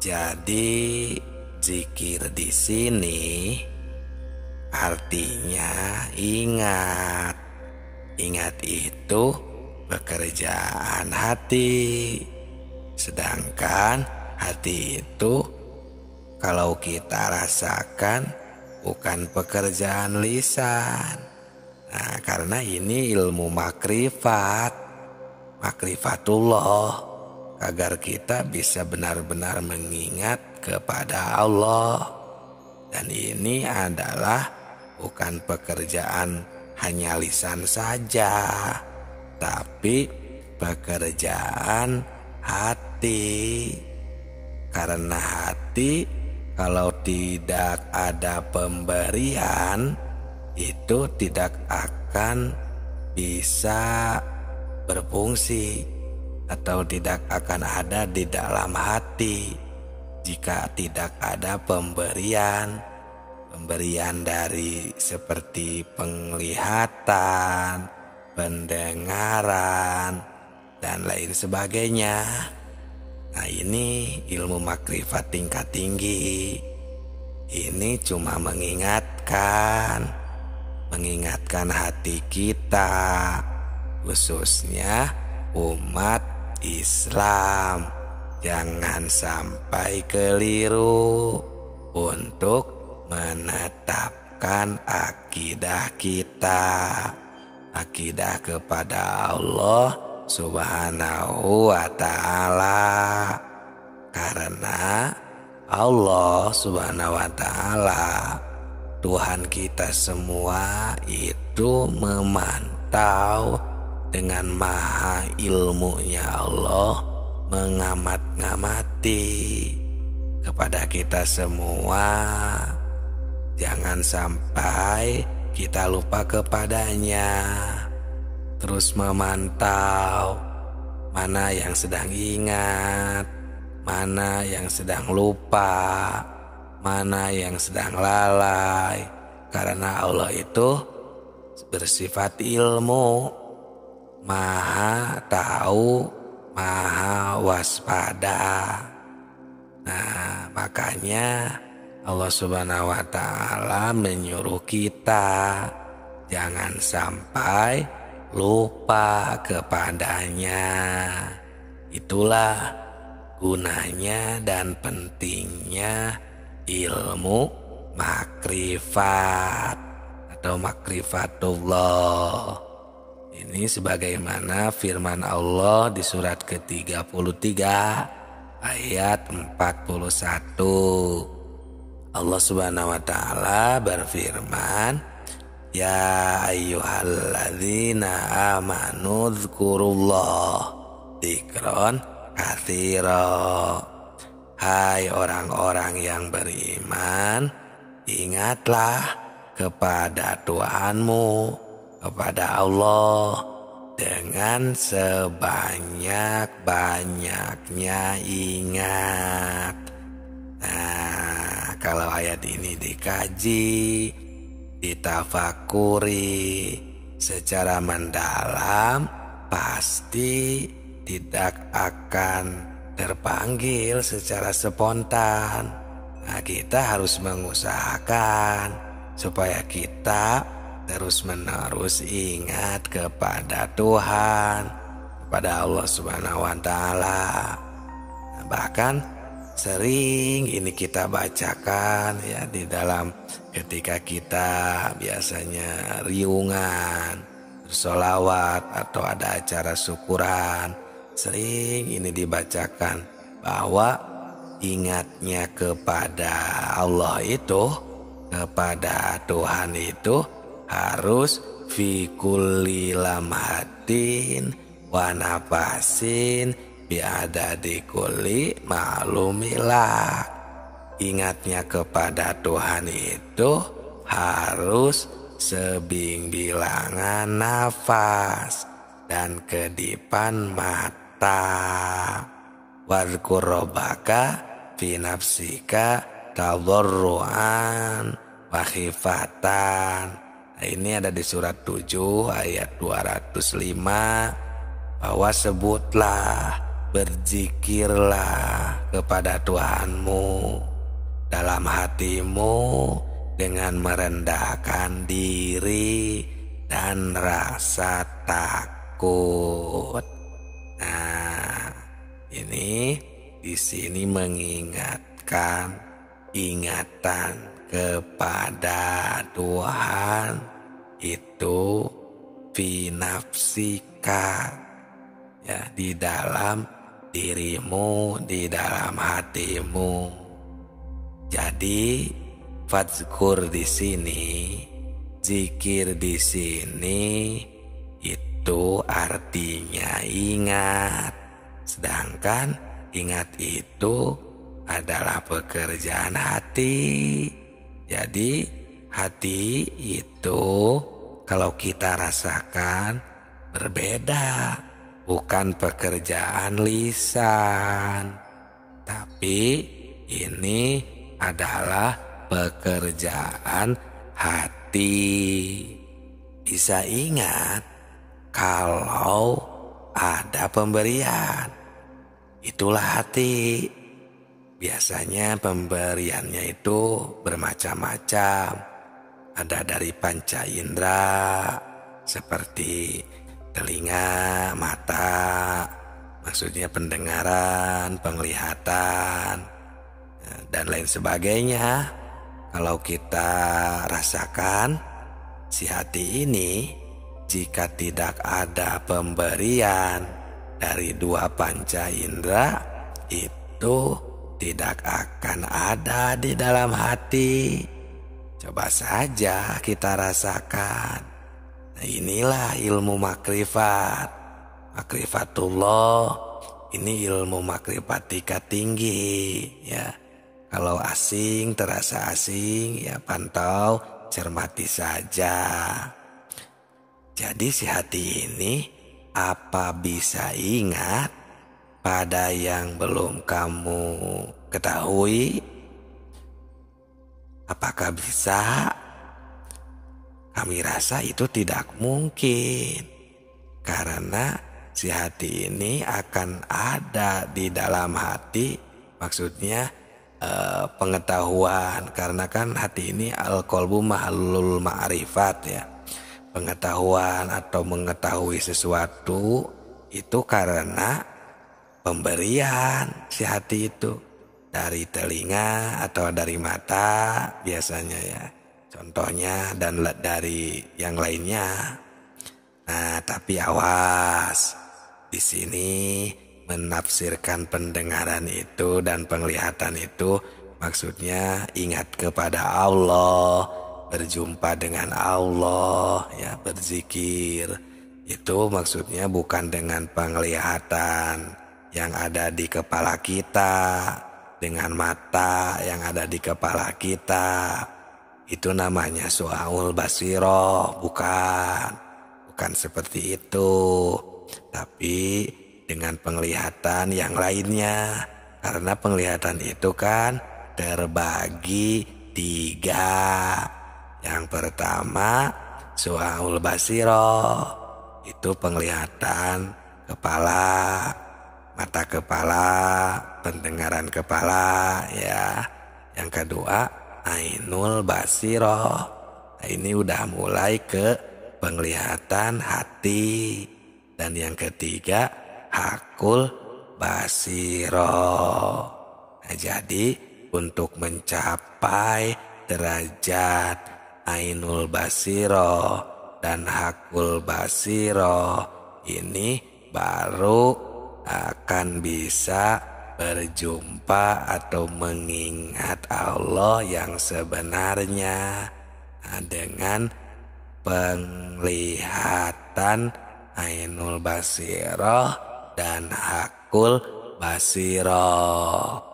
Jadi zikir di sini artinya ingat. Ingat itu pekerjaan hati. Sedangkan hati itu kalau kita rasakan bukan pekerjaan lisan. Nah, karena ini ilmu makrifatullah, agar kita bisa benar-benar mengingat kepada Allah. Dan ini adalah bukan pekerjaan hanya lisan saja, tapi pekerjaan hati. Karena hati kalau tidak ada pemberian, itu tidak akan bisa berfungsi atau tidak akan ada di dalam hati jika tidak ada pemberian dari seperti penglihatan, pendengaran, dan lain sebagainya. Nah, ini ilmu makrifat tingkat tinggi. Ini cuma mengingatkan hati kita, khususnya umat Islam, jangan sampai keliru untuk menetapkan akidah kita, akidah kepada Allah Subhanahu wa ta'ala. Karena Allah Subhanahu wa ta'ala, Tuhan kita semua, itu memantau dengan maha ilmunya Allah, mengamat-ngamati kepada kita semua. Jangan sampai kita lupa kepadanya. Terus memantau mana yang sedang ingat, mana yang sedang lupa, mana yang sedang lalai. Karena Allah itu bersifat ilmu, maha tahu, maha waspada. Nah, makanya Allah Subhanahu wa ta'ala menyuruh kita jangan sampai lupa kepadanya. Itulah gunanya dan pentingnya ilmu makrifat atau makrifatullah. Ini sebagaimana firman Allah di surat ke-33 ayat 41. Allah Subhanahu wa ta'ala berfirman, ya ayyuhalladzina amanu dzkurullah dzikron katsira. Hai orang-orang yang beriman, ingatlah kepada Tuhanmu, kepada Allah dengan sebanyak-banyaknya ingat. Nah, kalau ayat ini dikaji, ditafakuri secara mendalam, pasti tidak akan terpanggil secara spontan. Nah, kita harus mengusahakan supaya kita terus-menerus ingat kepada Tuhan, kepada Allah Subhanahu wa ta'ala. Nah, bahkan sering ini kita bacakan ya di dalam ketika kita biasanya riungan, bersolawat atau ada acara syukuran. Sering ini dibacakan bahwa ingatnya kepada Allah itu, kepada Tuhan itu harus fi kulli lamhatin wa nafasin biadadi kulli ma'lumillah. Ingatnya kepada Tuhan itu harus sebing-bilangan nafas dan kedipan mata. Wadhkur rabbaka fi nafsika tadarruan wa khifatan. Nah, ini ada di surat 7 ayat 205, bahwa sebutlah berzikirlah kepada Tuhanmu dalam hatimu dengan merendahkan diri dan rasa takut. Nah, ini di sini mengingatkan ingatan kepada Tuhan itu fi nafsika, ya, di dalam dirimu, di dalam hatimu. Jadi fadzkur di sini, zikir di sini itu artinya ingat, sedangkan ingat itu adalah pekerjaan hati. Jadi hati itu kalau kita rasakan berbeda, bukan pekerjaan lisan, tapi ini adalah pekerjaan hati. Bisa ingat kalau ada pemberian, itulah hati. Biasanya pemberiannya itu bermacam-macam. Ada dari panca indera seperti telinga, mata, maksudnya pendengaran, penglihatan, dan lain sebagainya. Kalau kita rasakan si hati ini, jika tidak ada pemberian dari dua panca indera, itu tidak akan ada di dalam hati. Coba saja kita rasakan. Nah, inilah ilmu makrifat. Makrifatullah ini ilmu makrifat tingkat tinggi, ya. Kalau asing, terasa asing, ya pantau, cermati saja. Jadi si hati ini apa bisa ingat pada yang belum kamu ketahui? Apakah bisa? Kami rasa itu tidak mungkin, karena si hati ini akan ada di dalam hati, maksudnya pengetahuan, karena kan hati ini al-qalbu mahallul ma'rifat, ya. Pengetahuan atau mengetahui sesuatu itu karena pemberian si hati itu dari telinga atau dari mata biasanya, ya. Contohnya dan dari yang lainnya. Nah, tapi awas, di sini menafsirkan pendengaran itu dan penglihatan itu maksudnya ingat kepada Allah, berjumpa dengan Allah, ya, berzikir. Itu maksudnya bukan dengan penglihatan yang ada di kepala kita, dengan mata yang ada di kepala kita. Itu namanya su'aul basiroh, bukan seperti itu. Tapi dengan penglihatan yang lainnya, karena penglihatan itu kan terbagi 3. Yang pertama su'aul basiroh, itu penglihatan kepala, mata kepala, pendengaran kepala, ya. Yang kedua ainul basiroh. Nah, ini udah mulai ke penglihatan hati. Dan yang ketiga hakul basiroh. Nah, jadi untuk mencapai derajat ainul basiroh dan hakul basiroh ini baru akan bisa berjumpa atau mengingat Allah yang sebenarnya, dengan penglihatan ainul basiroh dan hakul basiroh.